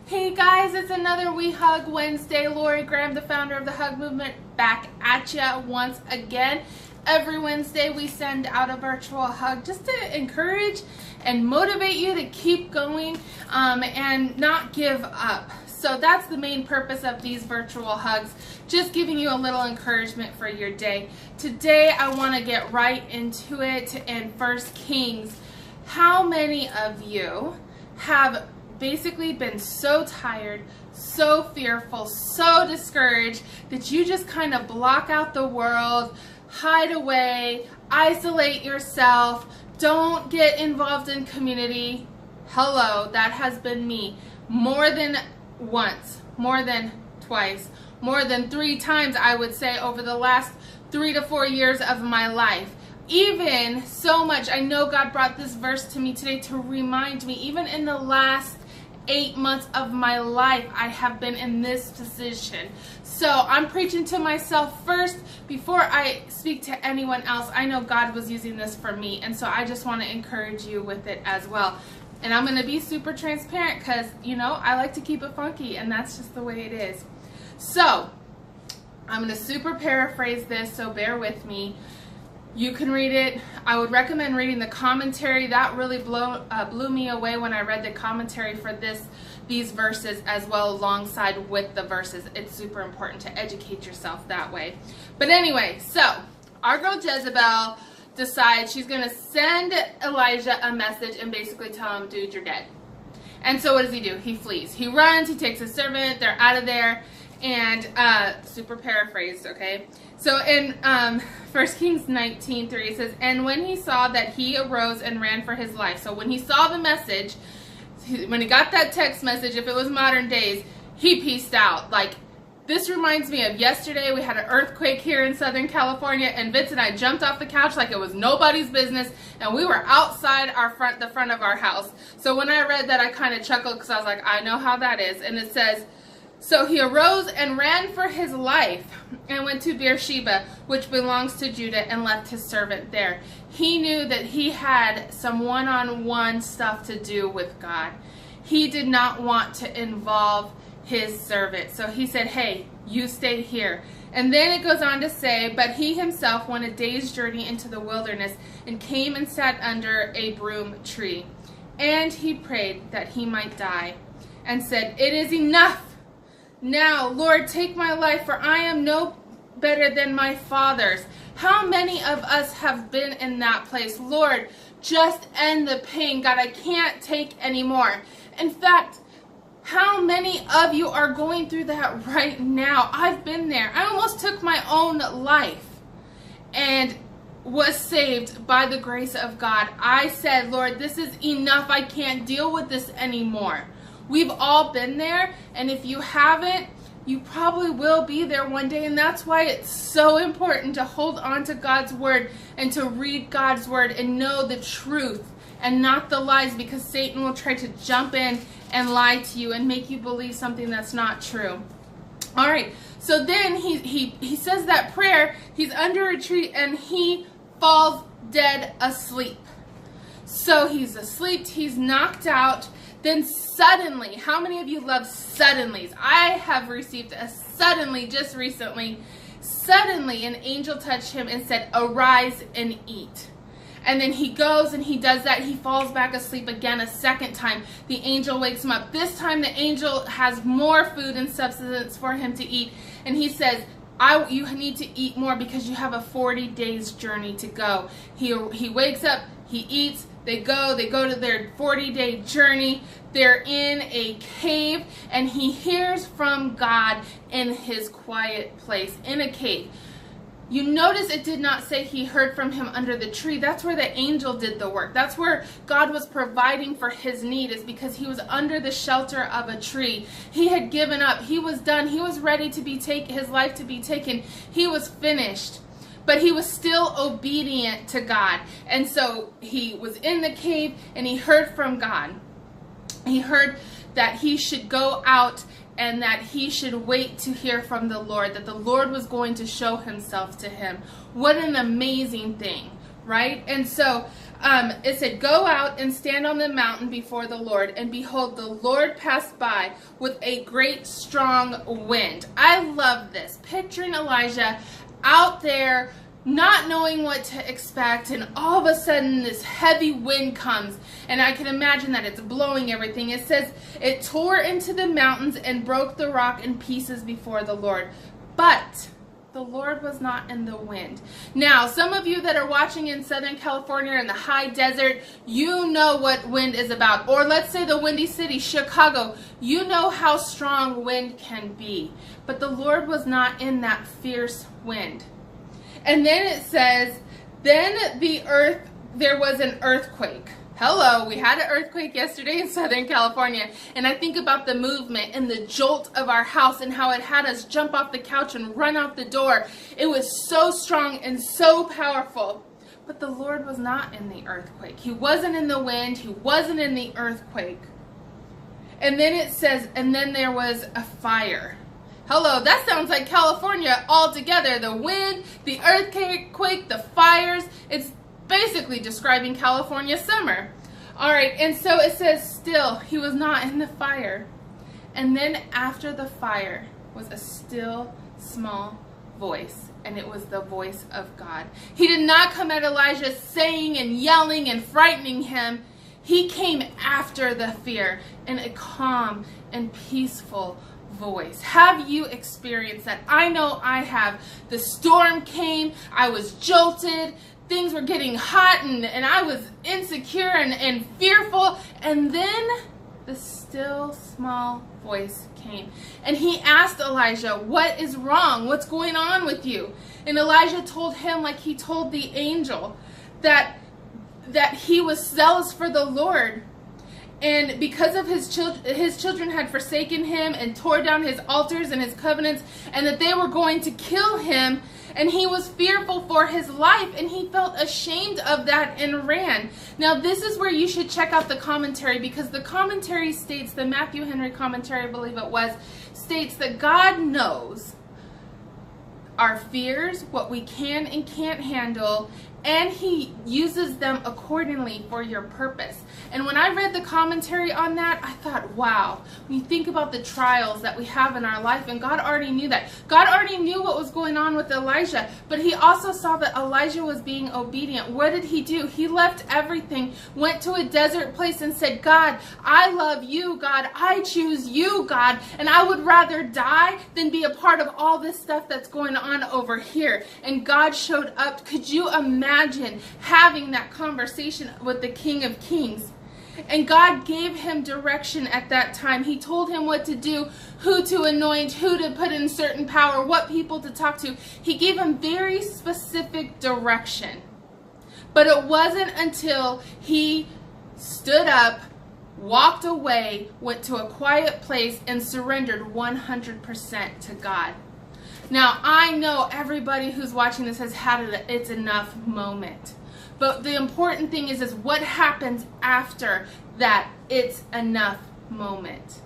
Hey guys, it's another We Hug Wednesday. Lori Graham, the founder of the Hug Movement, back at ya once again. Every Wednesday we send out a virtual hug just to encourage and motivate you to keep going and not give up. So that's the main purpose of these virtual hugs, just giving you a little encouragement for your day. Today I want to get right into it in 1 Kings. How many of you have basically been so tired, so fearful, so discouraged that you just kind of block out the world, hide away, isolate yourself, don't get involved in community? Hello, that has been me more than once, more than twice, more than 3 times, I would say, over the last 3 to 4 years of my life. Even so much, I know God brought this verse to me today to remind me, even in the last 8 months of my life, I have been in this position. So I'm preaching to myself first before I speak to anyone else. I know God was using this for me, and so I just want to encourage you with it as well. And I'm going to be super transparent because, you know, I like to keep it funky, and that's just the way it is. So I'm going to super paraphrase this, so bear with me. You can read it. I would recommend reading the commentary. That really blew me away when I read the commentary for these verses as well, alongside with the verses. It's super important to educate yourself that way. But anyway, so our girl Jezebel decides she's going to send Elijah a message and basically tell him, dude, you're dead. And so what does he do? He flees. He runs. He takes his servant. They're out of there. And super paraphrased, okay? So in 1 Kings 19:3, it says, and when he saw that, he arose and ran for his life. So when he saw the message, when he got that text message, if it was modern days, he peaced out. Like, this reminds me of yesterday. We had an earthquake here in Southern California, and Vince and I jumped off the couch like it was nobody's business, and we were outside the front of our house. So when I read that, I kind of chuckled because I was like, I know how that is. And it says, so he arose and ran for his life and went to Beersheba, which belongs to Judah, and left his servant there. He knew that he had some one-on-one stuff to do with God. He did not want to involve his servant. So he said, hey, you stay here. And then it goes on to say, but he himself went a day's journey into the wilderness and came and sat under a broom tree. And he prayed that he might die and said, it is enough. Now, Lord, take my life, for I am no better than my fathers. How many of us have been in that place? Lord, just end the pain. God, I can't take anymore. In fact, how many of you are going through that right now? I've been there. I almost took my own life and was saved by the grace of God. I said, Lord, this is enough. I can't deal with this anymore. We've all been there, and if you haven't, you probably will be there one day, and that's why it's so important to hold on to God's word and to read God's word and know the truth and not the lies, because Satan will try to jump in and lie to you and make you believe something that's not true. All right, so then he says that prayer. He's under a tree, and he falls dead asleep. So he's asleep, he's knocked out. Then suddenly, how many of you love suddenlies? I have received a suddenly just recently. Suddenly an angel touched him and said, arise and eat. And then he goes and he does that. He falls back asleep again a second time. The angel wakes him up. This time the angel has more food and substance for him to eat. And he says, you need to eat more because you have a 40 days journey to go. He wakes up, he eats. They go to their 40-day journey. They're in a cave, and he hears from God in his quiet place, in a cave. You notice it did not say he heard from him under the tree. That's where the angel did the work. That's where God was providing for his need, is because he was under the shelter of a tree. He had given up. He was done. He was ready to be his life to be taken. He was finished. But he was still obedient to God. And so he was in the cave and he heard from God. He heard that he should go out and that he should wait to hear from the Lord, that the Lord was going to show himself to him. What an amazing thing, right? And so It said, "Go out and stand on the mountain before the Lord, and behold, the Lord passed by with a great strong wind." I love this. Picturing Elijah out there, not knowing what to expect, and all of a sudden this heavy wind comes, and I can imagine that it's blowing everything. It says, "It tore into the mountains and broke the rock in pieces before the Lord." But the Lord was not in the wind. Now, some of you that are watching in Southern California in the high desert, you know what wind is about. Or let's say the Windy City, Chicago, you know how strong wind can be. But the Lord was not in that fierce wind. And then it says, then there was an earthquake. Hello, we had an earthquake yesterday in Southern California, and I think about the movement and the jolt of our house and how it had us jump off the couch and run out the door. It was so strong and so powerful. But the Lord was not in the earthquake. He wasn't in the wind. He wasn't in the earthquake. And then it says, and then there was a fire. Hello, that sounds like California all together. The wind, the earthquake, the fires. It's basically describing California summer. All right, and so it says still, he was not in the fire. And then after the fire was a still small voice, and it was the voice of God. He did not come at Elijah saying and yelling and frightening him. He came after the fear in a calm and peaceful voice. Have you experienced that? I know I have. The storm came, I was jolted, things were getting hot, and I was insecure and fearful, and then the still small voice came. And he asked Elijah, "What is wrong? What's going on with you?" And Elijah told him, like he told the angel, that he was zealous for the Lord. And because of his children had forsaken him and tore down his altars and his covenants, and that they were going to kill him, and he was fearful for his life, and he felt ashamed of that and ran. Now this is where you should check out the commentary, because the commentary states, the Matthew Henry commentary, I believe it was, states that God knows our fears, what we can and can't handle, and he uses them accordingly for your purpose. And when I read the commentary on that, I thought, wow, when you think about the trials that we have in our life, and God already knew that. God already knew what was going on with Elijah, but he also saw that Elijah was being obedient. What did he do? He left everything, went to a desert place and said, "God, I love you, God. I choose you, God, and I would rather die than be a part of all this stuff that's going on over here." And God showed up. Could you imagine having that conversation with the King of Kings? And God gave him direction at that time. He told him what to do, who to anoint, who to put in certain power, what people to talk to. He gave him very specific direction. But it wasn't until he stood up, walked away, went to a quiet place, and surrendered 100% to God. Now, I know everybody who's watching this has had an "it's enough" moment. But the important thing is what happens after that "it's enough" moment.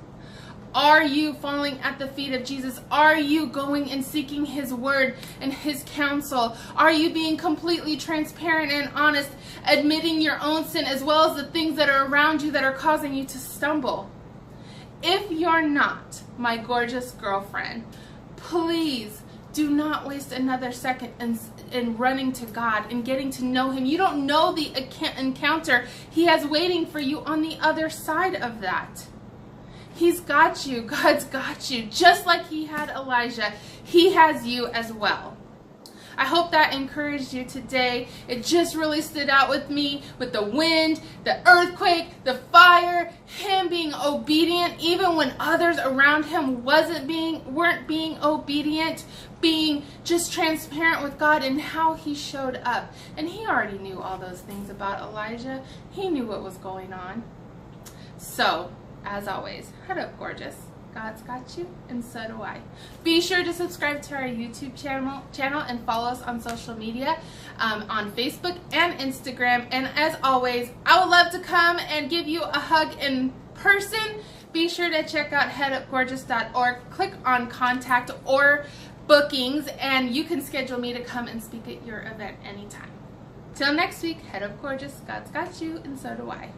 Are you falling at the feet of Jesus? Are you going and seeking his word and his counsel? Are you being completely transparent and honest, admitting your own sin as well as the things that are around you that are causing you to stumble? If you're not, my gorgeous girlfriend, please do not waste another second in running to God and getting to know him. You don't know the encounter he has waiting for you on the other side of that. He's got you. God's got you. Just like he had Elijah, he has you as well. I hope that encouraged you today. It just really stood out with me, with the wind, the earthquake, the fire, him being obedient even when others around him weren't being obedient, being just transparent with God and how he showed up. And he already knew all those things about Elijah. He knew what was going on. So, as always, head up, gorgeous. God's got you, and so do I. Be sure to subscribe to our YouTube channel and follow us on social media, on Facebook and Instagram. And as always, I would love to come and give you a hug in person. Be sure to check out headupgorgeous.org. Click on contact or bookings, and you can schedule me to come and speak at your event anytime. Till next week, head of gorgeous. God's got you, and so do I.